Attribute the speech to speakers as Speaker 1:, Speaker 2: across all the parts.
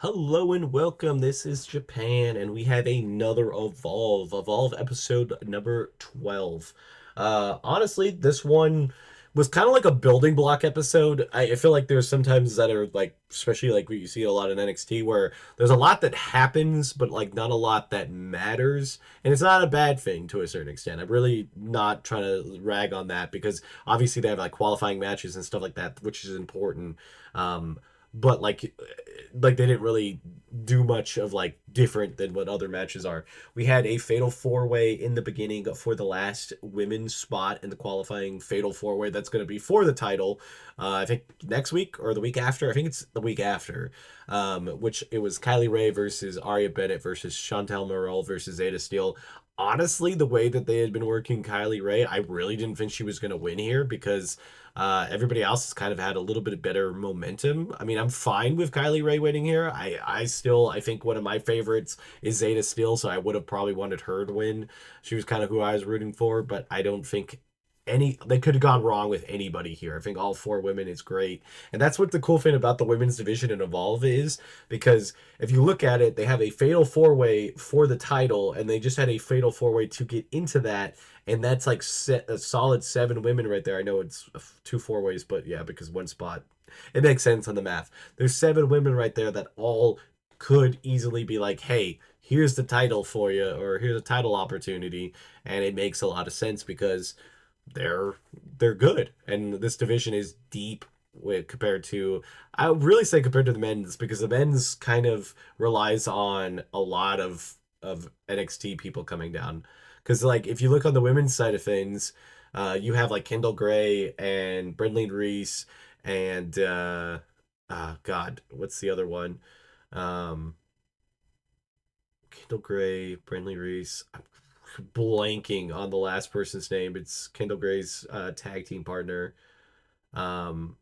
Speaker 1: Hello and welcome. This is Japan, and we have another Evolve episode number 12. Honestly, this one was kind of like a building block episode. I feel like there's sometimes that are like, especially like what you see a lot in NXT, where there's a lot that happens, but like not a lot that matters. And it's not a bad thing to a certain extent. I'm really not trying to rag on that because obviously they have like qualifying matches and stuff like that, which is important. But like they didn't really do much of like different than what other matches are. We had a fatal four way in the beginning for the last women's spot in the qualifying fatal four way that's going to be for the title. I think next week or the week after. I think it's the week after. Which it was Kylie Ray versus Arya Bennett versus Chantel Morel versus Zeta Steele. Honestly, the way that they had been working Kylie Ray, I really didn't think she was going to win here because everybody else has kind of had a little bit better momentum. I mean, I'm fine with Kylie Ray winning here. I think one of my favorites is Zeta Steele, so I would have probably wanted her to win. She was kind of who I was rooting for, but I don't think they could have gone wrong with anybody here. I think all four women is great. And that's what the cool thing about the women's division in Evolve is, because if you look at it, they have a fatal four way for the title, and they just had a fatal four way to get into that, and that's like a solid seven women right there. I know it's two four ways, but yeah, because one spot, it makes sense on the math. There's seven women right there that all could easily be like, hey, here's the title for you, or here's a title opportunity, and it makes a lot of sense because they're they're good, and this division is deep with compared to I would really say compared to the men's, because the men's kind of relies on a lot of NXT people coming down. Because like if you look on the women's side of things, you have like Kendall Gray and Brendan Reese and God, what's the other one? Um, Kendall Gray, Brendan Reese. I'm blanking on the last person's name. It's Kendall Gray's tag team partner. Um,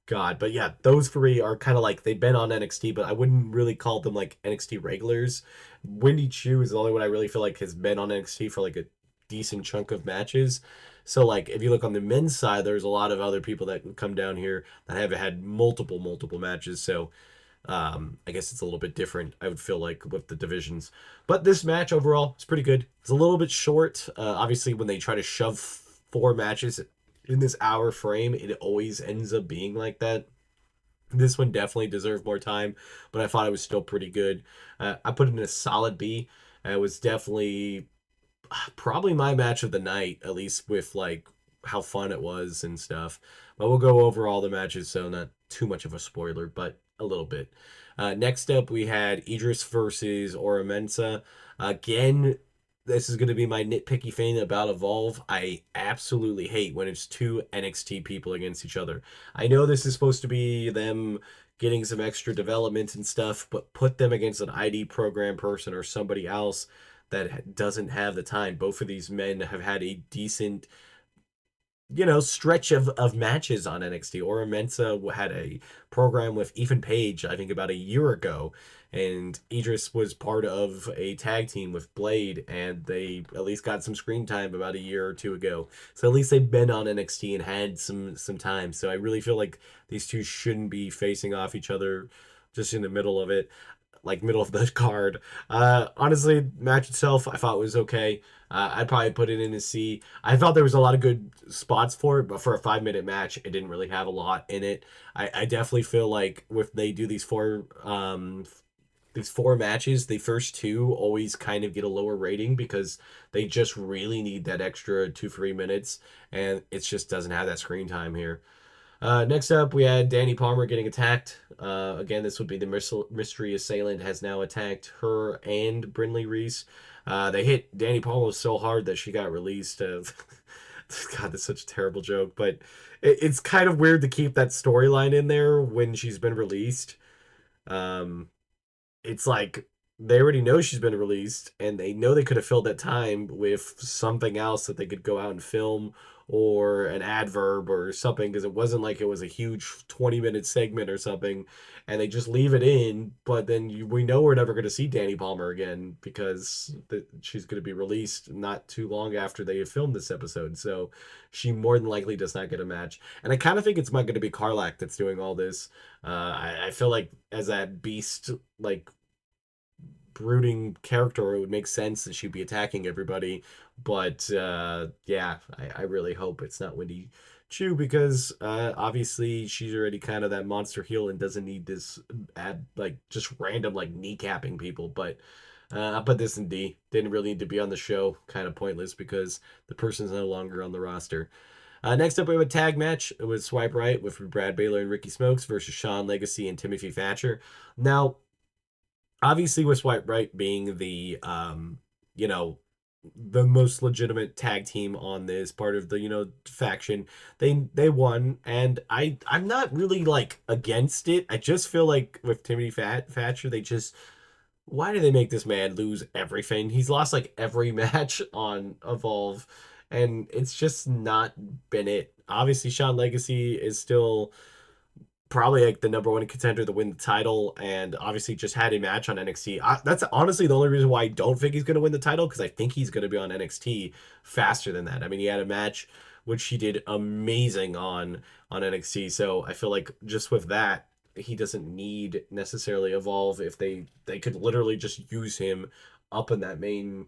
Speaker 1: God, but yeah, those three are kind of like they've been on NXT, but I wouldn't really call them like NXT regulars. Wendy Chu is the only one I really feel like has been on NXT for like a decent chunk of matches. So like if you look on the men's side, there's a lot of other people that come down here that have had multiple matches. So I guess it's a little bit different, I would feel like, with the divisions. But this match overall is pretty good. It's a little bit short. Obviously, when they try to shove four matches in this hour frame, it always ends up being like that. This one definitely deserved more time, but I thought it was still pretty good. I put it in a solid B. It was definitely probably my match of the night, at least with like how fun it was and stuff. But we'll go over all the matches, so not too much of a spoiler, but a little bit. Next up, we had Idris versus Ora Mensa. Again, this is going to be my nitpicky thing about Evolve. I absolutely hate when it's two NXT people against each other. I know this is supposed to be them getting some extra development and stuff, but put them against an ID program person or somebody else that doesn't have the time. Both of these men have had a decent, stretch of matches on NXT. Ora Mensa had a program with Ethan Page, I think, about a year ago, and Idris was part of a tag team with Blade, and they at least got some screen time about a year or two ago. So at least they've been on NXT and had some time. So I really feel like these two shouldn't be facing off each other just in the middle of it, like middle of the card. Honestly, match itself I thought was okay. I'd probably put it in a C. I thought there was a lot of good spots for it, but for a 5 minute match, it didn't really have a lot in it. I definitely feel like if they do these four matches, the first two always kind of get a lower rating because they just really need that extra 2 3 minutes, and it just doesn't have that screen time here. Next up, we had Danny Palmer getting attacked. Again, this would be the mystery assailant has now attacked her and Brindley Reese. They hit Danny Palmer so hard that she got released. God, that's such a terrible joke, but it's kind of weird to keep that storyline in there when she's been released. Um, it's like they already know she's been released, and they know they could have filled that time with something else that they could go out and film, or an adverb or something, because it wasn't like it was a huge 20-minute segment or something, and they just leave it in. But then we know we're never going to see Danny Palmer again because she's going to be released not too long after they have filmed this episode. So she more than likely does not get a match. And I kind of think it's not going to be Karlak that's doing all this. I feel like as that beast, like brooding character, it would make sense that she'd be attacking everybody. But yeah, I really hope it's not Wendy Chu because obviously she's already kind of that monster heel and doesn't need this like just random like kneecapping people. But I put this in D. Didn't really need to be on the show. Kind of pointless because the person's no longer on the roster. Next up, we have a tag match. It was Swipe Right with Brad Baylor and Ricky Smokes versus Sean Legacy and Timothy Thatcher. Now, obviously with Swipe Right being the you know the most legitimate tag team on this part of the faction, they won, and I'm not really like against it. I just feel like with Timothy Thatcher, they just, why do they make this man lose everything? He's lost like every match on Evolve, and it's just not been it. Obviously Sean Legacy is still probably like the number one contender to win the title, and obviously just had a match on NXT. That's honestly the only reason why I don't think he's going to win the title, because I think he's going to be on NXT faster than that. I mean, he had a match which he did amazing on NXT, so I feel like just with that, he doesn't need necessarily Evolve if they could literally just use him up in that main,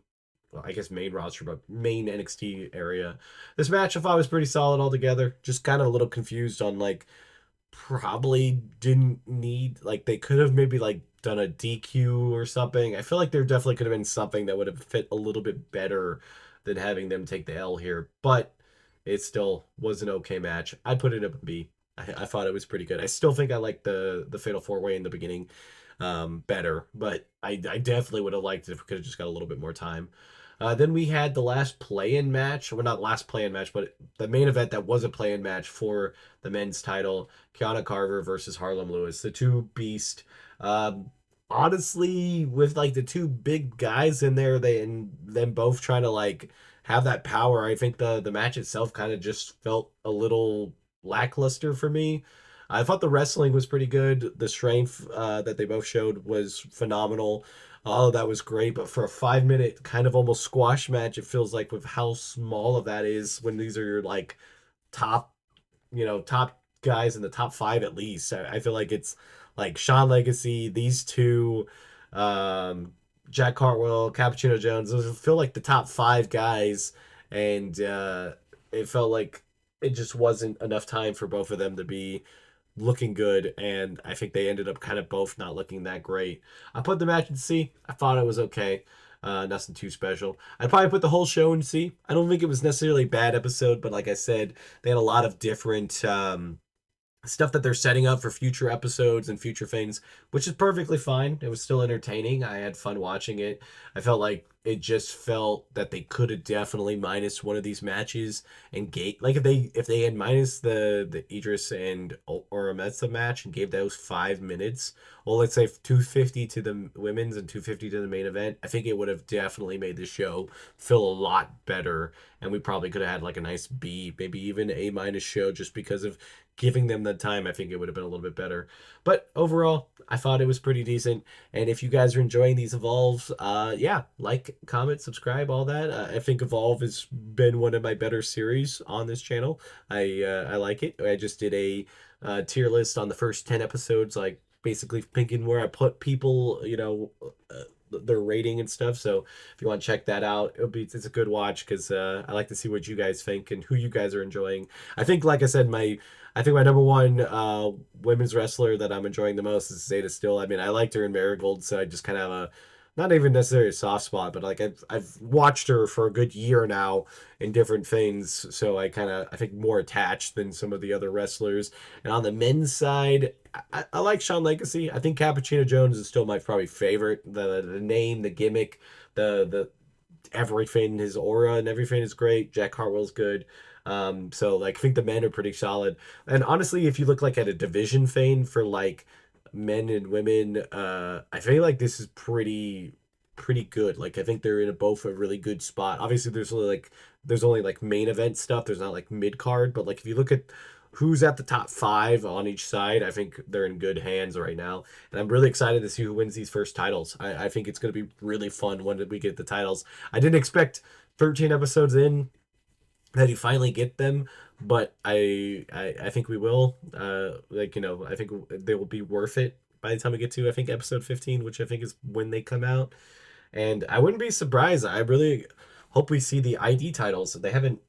Speaker 1: well, I guess main roster, but main NXT area. This match I thought was pretty solid altogether. Just kind of a little confused on like, probably didn't need, like, they could have maybe like done a DQ or something. I feel like there definitely could have been something that would have fit a little bit better than having them take the L here, but it still was an okay match. I put it up a B. I thought it was pretty good. I still think I like the Fatal 4-Way in the beginning better, but I definitely would have liked it if we could have just got a little bit more time. Then we had the last play-in match. Well, not last play-in match, but the main event that was a play-in match for the men's title. Kiana Carver versus Harlem Lewis, the two beast. Um, Honestly, with like the two big guys in there, they and them both trying to like have that power, I think the match itself kind of just felt a little lackluster for me. I thought the wrestling was pretty good. The strength that they both showed was phenomenal. All of that was great, but for a 5 minute kind of almost squash match, it feels like with how small of that is when these are your like top, top guys in the top five at least. I feel like it's like Sean Legacy, these two, um, Jack Cartwheel, Cappuccino Jones. Those feel like the top five guys, and it felt like it just wasn't enough time for both of them to be looking good, and I think they ended up kind of both not looking that great. I put the match in C. I thought it was okay. Nothing too special. I'd probably put the whole show in C. I don't think it was necessarily a bad episode, but like I said, they had a lot of different stuff that they're setting up for future episodes and future things, which is perfectly fine. It was still entertaining. I had fun watching it. I felt like it just felt that they could have definitely minus one of these matches and gate, like if they had minus the Idris and Orametsa match and gave those 5 minutes, well, let's say 250 to the women's and 250 to the main event, I think it would have definitely made the show feel a lot better, and we probably could have had like a nice B, maybe even A minus show, just because of giving them the time. I think it would have been a little bit better. But overall, I thought it was pretty decent. And if you guys are enjoying these Evolves, yeah, like, comment, subscribe, all that. I think Evolve has been one of my better series on this channel. I like it. I just did a tier list on the first 10 episodes, like basically thinking where I put people, their rating and stuff. So if you want to check that out, it's a good watch, because I like to see what you guys think and who you guys are enjoying. I think, like I said, I think my number one women's wrestler that I'm enjoying the most is Zeta Still. I mean, I liked her in Marigold, so I just kind of have a, not even necessarily a soft spot, but like I've watched her for a good year now in different things, so I think more attached than some of the other wrestlers. And on the men's side, I like Sean Legacy. I think Cappuccino Jones is still my probably favorite. The name, the gimmick, the everything, his aura and everything is great. Jack Hartwell's good. So like I think the men are pretty solid. And honestly, if you look like at a division thing for like men and women, I feel like this is pretty good. Like I think they're in both a really good spot. Obviously, there's like there's only like main event stuff. There's not like mid card, but like if you look at who's at the top five on each side, I think they're in good hands right now. And I'm really excited to see who wins these first titles. I think it's going to be really fun when we get the titles. I didn't expect 13 episodes in that you finally get them, but I think we will. Like I think they will be worth it by the time we get to, I think, episode 15, which I think is when they come out. And I wouldn't be surprised. I really hope we see the ID titles. They haven't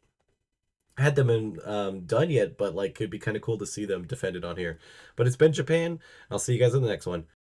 Speaker 1: had them in done yet, but like it'd be kind of cool to see them defended on here. But it's been Japan. I'll see you guys in the next one.